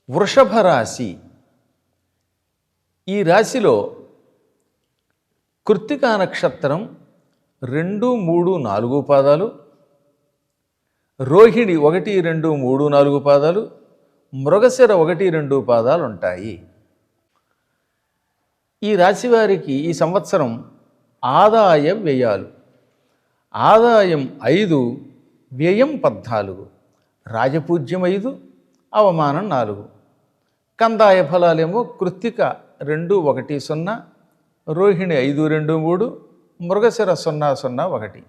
వృషభ రాశి. ఈ రాశిలో కృత్తికా నక్షత్రం 2, 3, 4 పాదాలు, రోహిణి 1, 2, 3, 4 పాదాలు, మృగశిర 1, 2 పాదాలు ఉంటాయి. ఈ రాశి వారికి ఈ సంవత్సరం ఆదాయ వ్యయాలు. ఆదాయం 5, వ్యయం 14, రాజపూజ్యం 5, అవమానం 4. కందాయ ఫలాలేమో కృత్తిక 2, 1, 0, రోహిణి 5, 2, 3, మృగశిర 0, 0, 1.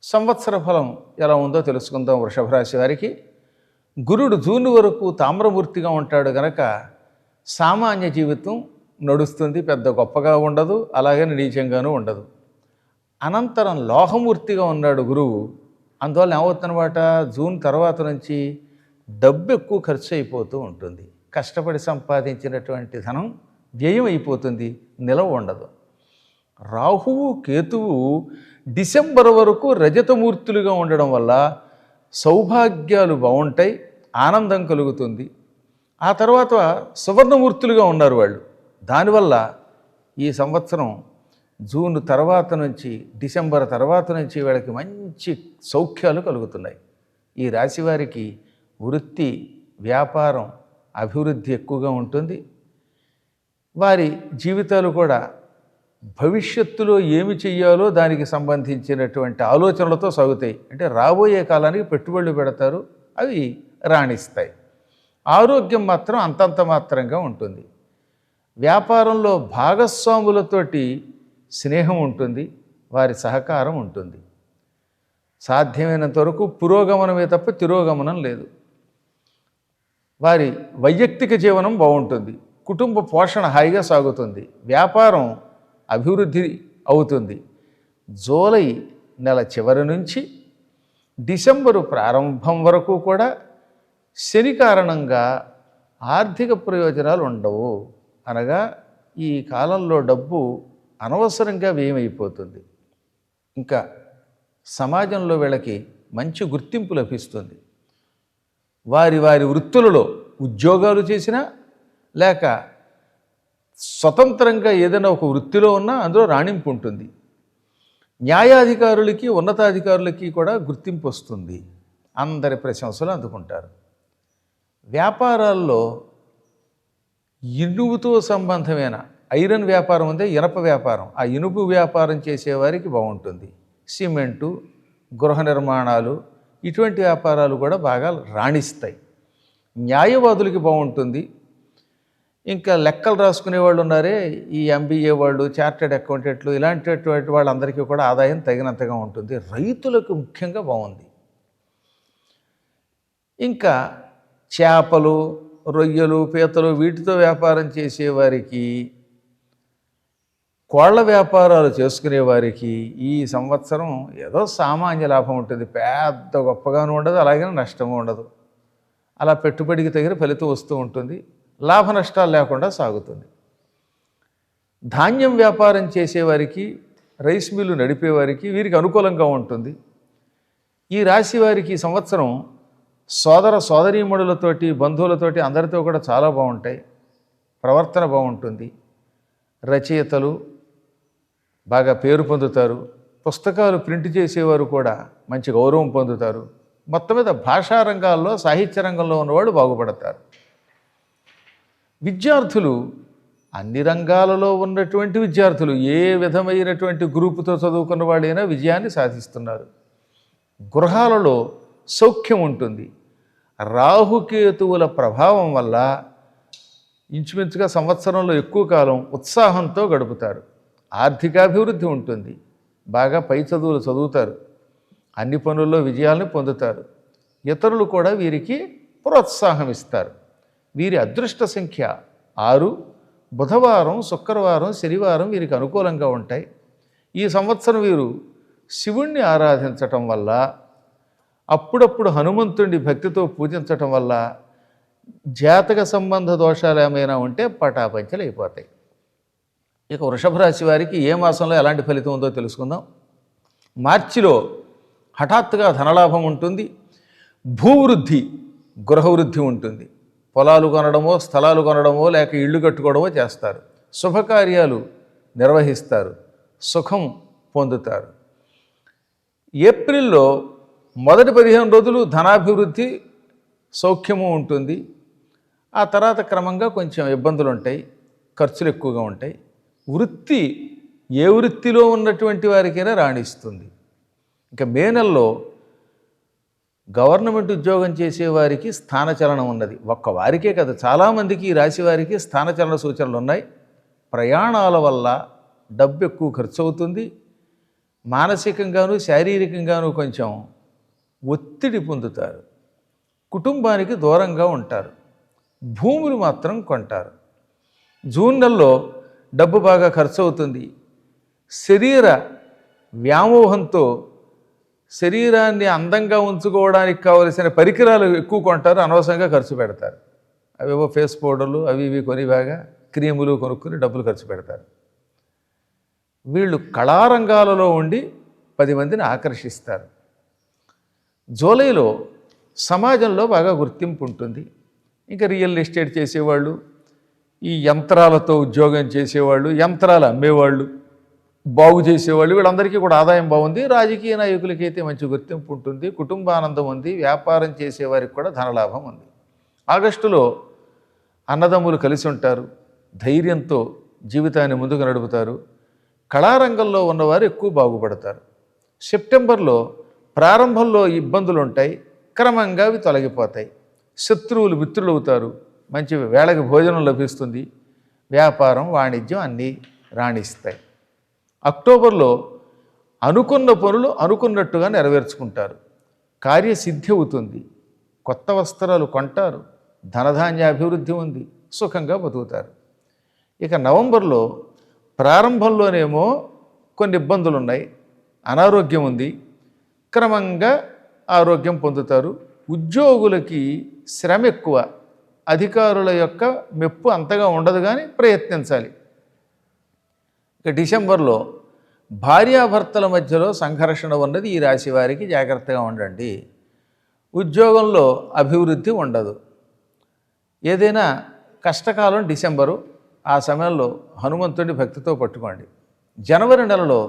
సంవత్సర ఫలం ఎలా ఉందో తెలుసుకుందాం. వృషభ రాశి వారికి గురుడు జూన్ వరకు తామ్రమూర్తిగా ఉంటాడు గనక సామాన్య జీవితం నడుస్తుంది, పెద్ద గొప్పగా ఉండదు, అలాగని నీచంగానూ ఉండదు. అనంతరం లోహమూర్తిగా ఉన్నాడు గురువు. అందువల్ల ఏమవుతుందన్నమాట, జూన్ తర్వాత నుంచి డబ్బు ఎక్కువ ఖర్చు అయిపోతూ ఉంటుంది. కష్టపడి సంపాదించినటువంటి ధనం వ్యయం అయిపోతుంది, నిలవ ఉండదు. రాహువు కేతువు డిసెంబర్ వరకు రజతమూర్తులుగా ఉండడం వల్ల సౌభాగ్యాలు బాగుంటాయి, ఆనందం కలుగుతుంది. ఆ తర్వాత సువర్ణమూర్తులుగా ఉన్నారు వాళ్ళు. దానివల్ల ఈ సంవత్సరం జూన్ తర్వాత నుంచి డిసెంబర్ తర్వాత నుంచి వీళ్ళకి మంచి సౌఖ్యాలు కలుగుతున్నాయి. ఈ రాశి వారికి వృత్తి, వ్యాపారం, అభివృద్ధి ఎక్కువగా ఉంటుంది. వారి జీవితాలు కూడా భవిష్యత్తులో ఏమి చెయ్యాలో దానికి సంబంధించినటువంటి ఆలోచనలతో సాగుతాయి. అంటే రాబోయే కాలానికి పెట్టుబడులు పెడతారు, అవి రాణిస్తాయి. ఆరోగ్యం మాత్రం అంతంత మాత్రంగా ఉంటుంది. వ్యాపారంలో భాగస్వాములతోటి స్నేహం ఉంటుంది, వారి సహకారం ఉంటుంది. సాధ్యమైనంత వరకు పురోగమనమే తప్ప తిరోగమనం లేదు. వారి వైయక్తిక జీవనం బాగుంటుంది, కుటుంబ పోషణ హాయిగా సాగుతుంది, వ్యాపారం అభివృద్ధి అవుతుంది. జూలై నెల చివరి నుంచి డిసెంబరు ప్రారంభం వరకు కూడా శని కారణంగా ఆర్థిక ప్రయోజనాలు ఉండవు. అనగా ఈ కాలంలో డబ్బు అనవసరంగా వ్యయమైపోతుంది. ఇంకా సమాజంలో వీళ్ళకి మంచి గుర్తింపు లభిస్తుంది. వారి వారి వృత్తులలో ఉద్యోగాలు చేసినా లేక స్వతంత్రంగా ఏదైనా ఒక వృత్తిలో ఉన్నా అందులో రాణింపు ఉంటుంది. న్యాయాధికారులకి, ఉన్నతాధికారులకి కూడా గుర్తింపు వస్తుంది, అందరి ప్రశంసలు అందుకుంటారు. వ్యాపారాల్లో ఇనుముతో సంబంధమైన ఐరన్ వ్యాపారం ఉంది, ఇనప వ్యాపారం. ఆ ఇనుపు వ్యాపారం చేసేవారికి బాగుంటుంది. సిమెంటు, గృహ నిర్మాణాలు, ఇటువంటి వ్యాపారాలు కూడా బాగా రాణిస్తాయి. న్యాయవాదులకి బాగుంటుంది. ఇంకా లెక్కలు రాసుకునే వాళ్ళు ఉన్నారే, ఈ ఎంబీఏ వాళ్ళు, చార్టెడ్ అకౌంటెంట్లు, ఇలాంటిటువంటి వాళ్ళందరికీ కూడా ఆదాయం తగినంతగా ఉంటుంది. రైతులకు ముఖ్యంగా బాగుంది. ఇంకా చేపలు, రొయ్యలు, పీతలు వీటితో వ్యాపారం చేసేవారికి, కోళ్ల వ్యాపారాలు చేసుకునేవారికి ఈ సంవత్సరం ఏదో సామాన్య లాభం ఉంటుంది. పెద్ద గొప్పగాను ఉండదు, అలాగే నష్టము ఉండదు. అలా పెట్టుబడికి తగిన ఫలితం వస్తూ ఉంటుంది, లాభ నష్టాలు లేకుండా సాగుతుంది. ధాన్యం వ్యాపారం చేసేవారికి, రైస్ మిల్లు నడిపేవారికి వీరికి అనుకూలంగా ఉంటుంది. ఈ రాశి వారికి ఈ సంవత్సరం సోదర సోదరీమణులతోటి, బంధువులతోటి అందరితో కూడా చాలా బాగుంటాయి. ప్రవర్తన బాగుంటుంది. రచయితలు బాగా పేరు పొందుతారు. పుస్తకాలు ప్రింట్ చేసేవారు కూడా మంచి గౌరవం పొందుతారు. మొత్తం మీద భాషా రంగాల్లో, సాహిత్య రంగంలో ఉన్నవాళ్ళు బాగుపడతారు. విద్యార్థులు, అన్ని రంగాలలో ఉన్నటువంటి విద్యార్థులు, ఏ విధమైనటువంటి గ్రూపుతో చదువుకున్న వాళ్ళైనా విజయాన్ని సాధిస్తున్నారు. గృహాలలో సౌఖ్యం ఉంటుంది. రాహుకేతువుల ప్రభావం వల్ల ఇంచుమించుగా సంవత్సరంలో ఎక్కువ కాలం ఉత్సాహంతో గడుపుతారు. ఆర్థికాభివృద్ధి ఉంటుంది. బాగా పై చదువులు చదువుతారు. అన్ని పనుల్లో విజయాలను పొందుతారు. ఇతరులు కూడా వీరికి ప్రోత్సాహం ఇస్తారు. వీరి అదృష్ట సంఖ్య 6. బుధవారం, శుక్రవారం, శనివారం వీరికి అనుకూలంగా ఉంటాయి. ఈ సంవత్సరం వీరు శివుణ్ణి ఆరాధించటం వల్ల, అప్పుడప్పుడు హనుమంతుడిని భక్తితో పూజించటం వల్ల జాతక సంబంధ దోషాలు ఏమైనా ఉంటే పటాపంచలు అయిపోతాయి. ఇక వృషభ రాశి వారికి ఏ మాసంలో ఎలాంటి ఫలితం ఉందో తెలుసుకుందాం. మార్చిలో హఠాత్తుగా ధనలాభం ఉంటుంది. భూవృద్ధి, గృహవృద్ధి ఉంటుంది. పొలాలు కొనడమో స్థలాలు కొనడమో లేక ఇళ్ళు కట్టుకోవడమో చేస్తారు. శుభకార్యాలు నిర్వహిస్తారు, సుఖం పొందుతారు. ఏప్రిల్లో మొదటి 15 రోజులు ధనాభివృద్ధి సౌఖ్యము ఉంటుంది. ఆ తర్వాత క్రమంగా కొంచెం ఇబ్బందులు ఉంటాయి, ఖర్చులు ఎక్కువగా ఉంటాయి. వృత్తి ఏ వృత్తిలో ఉన్నటువంటి వారికైనా రాణిస్తుంది. ఇంకా మే నెలలో గవర్నమెంట్ ఉద్యోగం చేసేవారికి స్థానచలనం ఉన్నది. ఒక్క వారికే కదా, చాలామందికి ఈ రాశి వారికి స్థానచలన సూచనలు ఉన్నాయి. ప్రయాణాల వల్ల డబ్బు ఎక్కువ ఖర్చు అవుతుంది. మానసికంగాను శారీరకంగాను కొంచెం ఒత్తిడి పొందుతారు. కుటుంబానికి దూరంగా ఉంటారు. భూములు మాత్రం కొంటారు. జూన్ నెలలో డబ్బు బాగా ఖర్చు అవుతుంది. శరీర వ్యామోహంతో శరీరాన్ని అందంగా ఉంచుకోవడానికి కావలసిన పరికరాలు ఎక్కువ కొంటారు, అనవసరంగా ఖర్చు పెడతారు. అవేవో ఫేస్ పౌడర్లు అవి ఇవి కొని బాగా క్రీములు కొనుక్కుని డబ్బులు ఖర్చు పెడతారు. వీళ్ళు కళారంగాలలో ఉండి 10 మందిని ఆకర్షిస్తారు. జూలైలో సమాజంలో బాగా గుర్తింపు ఉంటుంది. ఇంకా రియల్ ఎస్టేట్ చేసేవాళ్ళు, ఈ యంత్రాలతో ఉద్యోగం చేసేవాళ్ళు, యంత్రాలు అమ్మేవాళ్ళు, బాగు చేసేవాళ్ళు, వీళ్ళందరికీ కూడా ఆదాయం బాగుంది. రాజకీయ నాయకులకి అయితే మంచి గుర్తింపు ఉంటుంది, కుటుంబానందం ఉంది, వ్యాపారం చేసేవారికి కూడా ధనలాభం ఉంది. ఆగస్టులో అన్నదమ్ములు కలిసి ఉంటారు, ధైర్యంతో జీవితాన్ని ముందుకు నడుపుతారు. కళారంగంలో ఉన్నవారు ఎక్కువ బాగుపడతారు. సెప్టెంబర్లో ప్రారంభంలో ఇబ్బందులు ఉంటాయి, క్రమంగా అవి తొలగిపోతాయి. శత్రువులు మిత్రులు అవుతారు, మంచి వేళకి భోజనం లభిస్తుంది, వ్యాపారం వాణిజ్యం అన్నీ రాణిస్తాయి. అక్టోబర్లో అనుకున్న పనులు అనుకున్నట్టుగా నెరవేర్చుకుంటారు, కార్యసిద్ధి అవుతుంది, కొత్త వస్త్రాలు కొంటారు, ధనధాన్య అభివృద్ధి ఉంది, సుఖంగా బతుకుతారు. ఇక నవంబర్లో ప్రారంభంలోనేమో కొన్ని ఇబ్బందులు ఉన్నాయి, అనారోగ్యం ఉంది, క్రమంగా ఆరోగ్యం పొందుతారు. ఉద్యోగులకి శ్రమ ఎక్కువ, అధికారుల యొక్క మెప్పు అంతగా ఉండదు, కానీ ప్రయత్నించాలి. ఇక డిసెంబర్లో భార్యాభర్తల మధ్యలో సంఘర్షణ ఉన్నది. ఈ రాశి వారికి జాగ్రత్తగా ఉండండి. ఉద్యోగంలో అభివృద్ధి ఉండదు. ఏదైనా కష్టకాలం డిసెంబరు, ఆ సమయంలో హనుమంతుడిని భక్తితో పట్టుకోండి. జనవరి నెలలో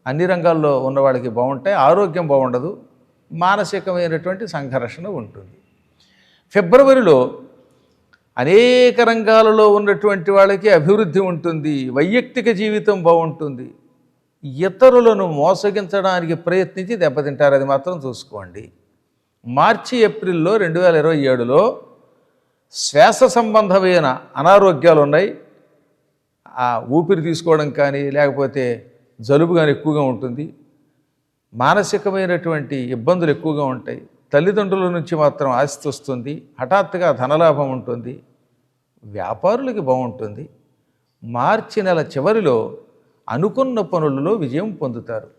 అన్ని రంగాల్లో ఉన్నవాళ్ళకి బాగుంటాయి, ఆరోగ్యం బాగుండదు, మానసికమైనటువంటి సంఘర్షణ ఉంటుంది. ఫిబ్రవరిలో అనేక రంగాలలో ఉన్నటువంటి వాళ్ళకి అభివృద్ధి ఉంటుంది, వైయక్తిక జీవితం బాగుంటుంది. ఇతరులను మోసగించడానికి ప్రయత్నించి దెబ్బతింటారు, అది మాత్రం చూసుకోండి. మార్చి ఏప్రిల్లో 2027లో శ్వాస సంబంధమైన అనారోగ్యాలు ఉన్నాయి. ఆ ఊపిరి తీసుకోవడం కానీ లేకపోతే జలుబు కానీ ఎక్కువగా ఉంటుంది. మానసికమైనటువంటి ఇబ్బందులు ఎక్కువగా ఉంటాయి. తల్లిదండ్రుల నుంచి మాత్రం ఆస్తి వస్తుంది, హఠాత్తుగా ధనలాభం ఉంటుంది, వ్యాపారులకి బాగుంటుంది. మార్చి నెల చివరిలో అనుకున్న పనులలో విజయం పొందుతారు.